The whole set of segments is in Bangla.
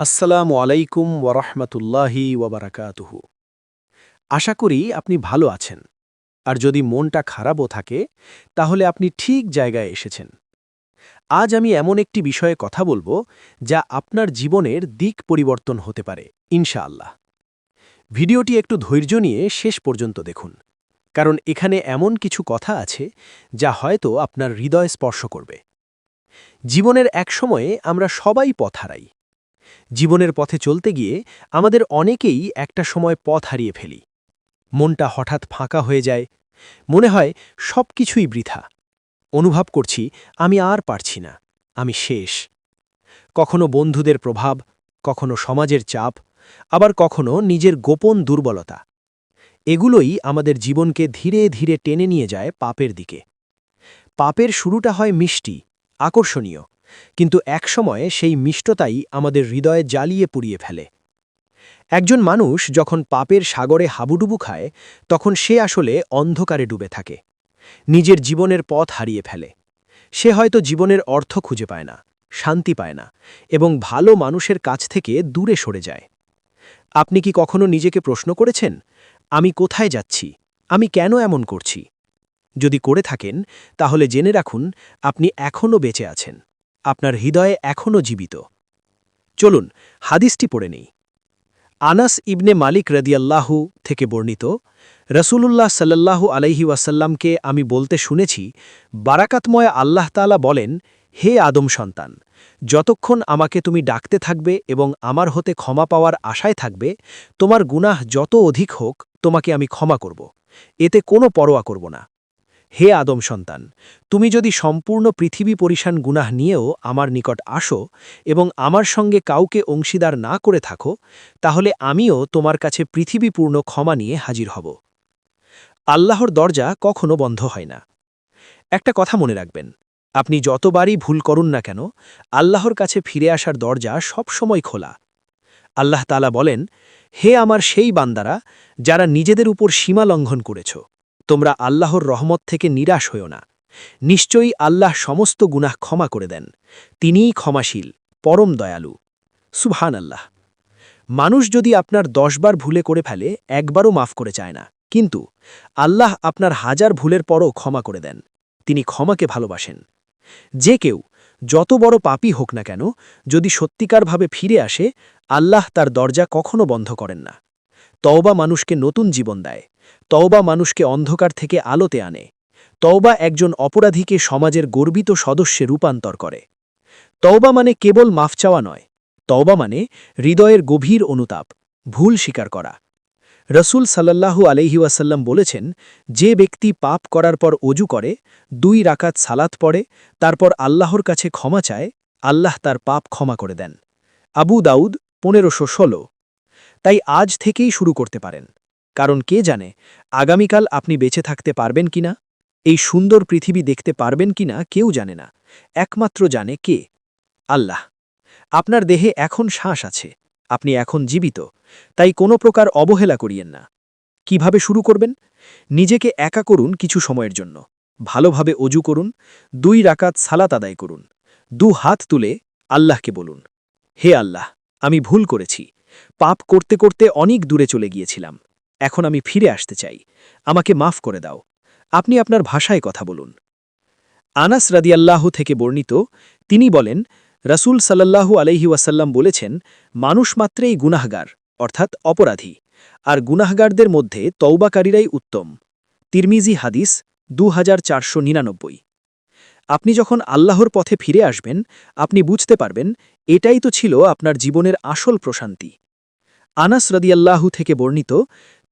আসসালামু আলাইকুম ওয়ারহমতুল্লাহি ওয়াবারাকাতুহু। আশা করি আপনি ভালো আছেন। আর যদি মনটা খারাপও থাকে তাহলে আপনি ঠিক জায়গায় এসেছেন। আজ আমি এমন একটি বিষয়ে কথা বলবো যা আপনার জীবনের দিক পরিবর্তন হতে পারে ইনশাআল্লাহ। ভিডিওটি একটু ধৈর্য নিয়ে শেষ পর্যন্ত দেখুন, কারণ এখানে এমন কিছু কথা আছে যা হয়তো আপনার হৃদয় স্পর্শ করবে। জীবনের এক সময়ে আমরা সবাই পথ হারাই। জীবনের পথে চলতে গিয়ে আমাদের অনেকেই একটা সময় পথ হারিয়ে ফেলি। মনটা হঠাৎ ফাঁকা হয়ে যায়, মনে হয় সব কিছুই বৃথা। অনুভব করছি আমি আর পারছি না, আমি শেষ। কখনো বন্ধুদের প্রভাব, কখনো সমাজের চাপ, আবার কখনো নিজের গোপন দুর্বলতা। এগুলোই আমাদের জীবনকে ধীরে ধীরে টেনে নিয়ে যায় পাপের দিকে। পাপের শুরুটা হয় মিষ্টি, আকর্ষণীয়, কিন্তু একসময়ে সেই মিষ্টতাই আমাদের হৃদয়ে জ্বালিয়ে পুড়িয়ে ফেলে। একজন মানুষ যখন পাপের সাগরে হাবুডুবু খায় তখন সে আসলে অন্ধকারে ডুবে থাকে, নিজের জীবনের পথ হারিয়ে ফেলে। সে হয়তো জীবনের অর্থ খুঁজে পায় না, শান্তি পায় না, এবং ভালো মানুষের কাছ থেকে দূরে সরে যায়। আপনি কি কখনো নিজেকে প্রশ্ন করেছেন, আমি কোথায় যাচ্ছি, আমি কেন এমন করছি? যদি করে থাকেন তাহলে জেনে রাখুন আপনি এখনও বেঁচে আছেন, আপনার হৃদয়ে এখনও জীবিত। চলুন হাদিসটি পড়ে নেই। আনাস ইবনে মালিক রদিয়াল্লাহু থেকে বর্ণিত, রসুলুল্লাহ সাল্লাল্লাহু আলাইহি ওয়াসাল্লামকে আমি বলতে শুনেছি, বারাকাতময় আল্লাহ তাআলা বলেন, হে আদম সন্তান, যতক্ষণ আমাকে তুমি ডাকতে থাকবে এবং আমার হতে ক্ষমা পাওয়ার আশায় থাকবে, তোমার গুনাহ যত অধিক হোক তোমাকে আমি ক্ষমা করব, এতে কোনো পরোয়া করব না। হে আদম সন্তান, তুমি যদি সম্পূর্ণ পৃথিবী পরিশান গুনাহ নিয়েও আমার নিকট আসো এবং আমার সঙ্গে কাউকে অংশীদার না করে থাকো, তাহলে আমিও তোমার কাছে পৃথিবীপূর্ণ ক্ষমা নিয়ে হাজির হব। আল্লাহর দরজা কখনো বন্ধ হয় না। একটা কথা মনে রাখবেন, আপনি যতবারই ভুল করুন না কেন, আল্লাহর কাছে ফিরে আসার দরজা সবসময় খোলা। আল্লাহ তাআলা বলেন, হে আমার সেই বান্দারা যারা নিজেদের উপর সীমা লঙ্ঘন করেছ, তোমরা আল্লাহর রহমত থেকে নিরাশ হও না। নিশ্চয়ই আল্লাহ সমস্ত গুনাহ ক্ষমা করে দেন, তিনিই ক্ষমাশীল, পরম দয়ালু। সুবহান আল্লাহ। মানুষ যদি আপনার ১০ বার ভুলে করে ফেলে, একবারও মাফ করে চায় না, কিন্তু আল্লাহ আপনার ১০০০ ভুলের পরও ক্ষমা করে দেন। তিনি ক্ষমাকে ভালোবাসেন। যে কেউ যত বড় পাপী হোক না কেন, যদি সত্যিকারভাবে ফিরে আসে, আল্লাহ তার দরজা কখনো বন্ধ করেন না। তওবা মানুষকে নতুন জীবন দেয়, তওবা মানুষকে অন্ধকার থেকে আলোতে আনে, তওবা একজন অপরাধীকে সমাজের গর্বিত সদস্যে রূপান্তর করে। তওবা মানে কেবল মাফ চাওয়া নয়, তওবা মানে হৃদয়ের গভীর অনুতাপ, ভুল স্বীকার করা। রসুল সাল্লাল্লাহু আলাইহি ওয়াসাল্লাম বলেছেন, যে ব্যক্তি পাপ করার পর অজু করে, ২ রাকাত সালাত পড়ে, তারপর আল্লাহর কাছে ক্ষমা চায়, আল্লাহ তার পাপ ক্ষমা করে দেন। আবু দাউদ ১৫১৬। তাই আজ থেকেই শুরু করতে পারেন, কারণ কে জানে আগামীকাল আপনি বেঁচে থাকতে পারবেন কিনা, এই সুন্দর পৃথিবী দেখতে পারবেন কিনা কেউ জানে না, একমাত্র জানে কে? আল্লাহ। আপনার দেহে এখন শ্বাস আছে, আপনি এখন জীবিত, তাই কোনো প্রকার অবহেলা করিয়েন না। কিভাবে শুরু করবেন? নিজেকে একা করুন কিছু সময়ের জন্য, ভালোভাবে অজু করুন, ২ রাকাত সালাত আদায় করুন, ২ হাত তুলে আল্লাহকে বলুন, হে আল্লাহ, আমি ভুল করেছি, পাপ করতে করতে অনেক দূরে চলে গিয়েছিলাম, এখন আমি ফিরে আসতে চাই, আমাকে মাফ করে দাও। আপনি আপনার ভাষায় কথা বলুন। আনাস রাদিয়াল্লাহু থেকে বর্ণিত, তিনি বলেন, রাসূল সাল্লাল্লাহু আলাইহি ওয়াসাল্লাম বলেছেন, মানুষ মাত্রেই গুনাহগার, অর্থাৎ অপরাধী, আর গুনাহগারদের মধ্যে তওবাকারীরাই উত্তম। তিরমিজি হাদিস ২৪৯৯। আপনি যখন আল্লাহর পথে ফিরে আসবেন, আপনি বুঝতে পারবেন এটাই তো ছিল আপনার জীবনের আসল প্রশান্তি। আনাস রাদিয়াল্লাহু থেকে বর্ণিত,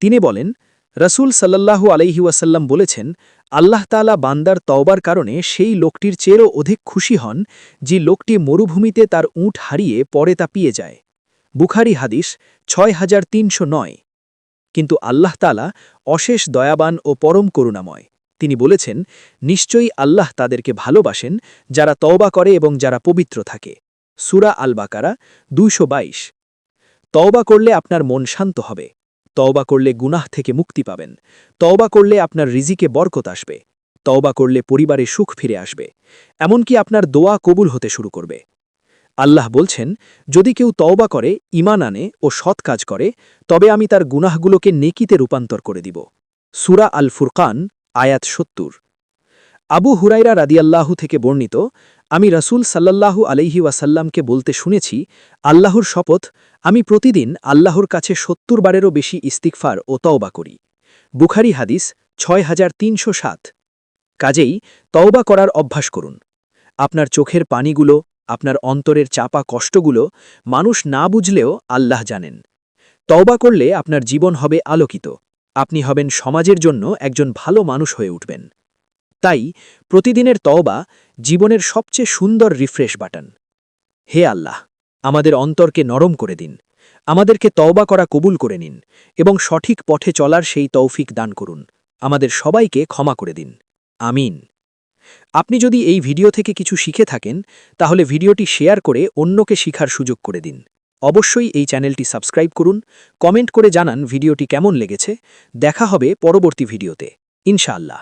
তিনি বলেন, রাসূল সাল্লাল্লাহু আলাইহি ওয়াসাল্লাম বলেছেন, আল্লাহ তাআলা বান্দার তওবার কারণে সেই লোকটির চেয়েও অধিক খুশি হন যে লোকটি মরুভূমিতে তার উট হারিয়ে পরে তা পেয়ে যায়। বুখারী হাদিস ৬৩০৯। কিন্তু আল্লাহ তাআলা অশেষ দয়াবান ও পরম করুণাময়। তিনি বলেছেন, নিশ্চয়ই আল্লাহ তাদেরকে ভালোবাসেন যারা তওবা করে এবং যারা পবিত্র থাকে। সূরা আল বাকারা ২২২। তওবা করলে আপনার মন শান্ত হবে, তওবা করলে গুনাহ থেকে মুক্তি পাবেন, তওবা করলে আপনার রিজিকে বরকত আসবে, তওবা করলে পরিবারে সুখ ফিরে আসবে, এমনকি আপনার দোয়া কবুল হতে শুরু করবে। আল্লাহ বলছেন, যদি কেউ তওবা করে, ঈমান আনে ও সৎ কাজ করে, তবে আমি তার গুনাহগুলোকে নেকিতে রূপান্তর করে দিব। সূরা আল ফুরকান, আয়াত ৭০। আবু হুরাইরা রাদিয়াল্লাহু থেকে বর্ণিত, আমি রাসূল সাল্লাল্লাহু আলাইহি ওয়াসাল্লামকে বলতে শুনেছি, আল্লাহর শপথ, আমি প্রতিদিন আল্লাহর কাছে ৭০ বারেরও বেশি ইস্তিগফার ও তওবা করি। বুখারী হাদিস ৬৩০৭। কাজেই তওবা করার অভ্যাস করুন। আপনার চোখের পানিগুলো, আপনার অন্তরের চাপা কষ্টগুলো মানুষ না বুঝলেও আল্লাহ জানেন। তওবা করলে আপনার জীবন হবে আলোকিত, আপনি হবেন সমাজের জন্য একজন ভালো মানুষ হয়ে উঠবেন। তাই প্রতিদিনের তওবা জীবনের সবচেয়ে সুন্দর রিফ্রেশ বাটন। হে আল্লাহ, আমাদের অন্তরকে নরম করে দিন, আমাদেরকে তওবা করা কবুল করে নিন এবং সঠিক পথে চলার সেই তৌফিক দান করুন। আমাদের সবাইকে ক্ষমা করে দিন। আমিন। আপনি যদি এই ভিডিও থেকে কিছু শিখে থাকেন, তাহলে ভিডিওটি শেয়ার করে অন্যকে শিখার সুযোগ করে দিন। অবশ্যই এই চ্যানেলটি সাবস্ক্রাইব করুন, কমেন্ট করে জানান ভিডিওটি কেমন লেগেছে। দেখা হবে পরবর্তী ভিডিওতে, ইনশাআল্লাহ।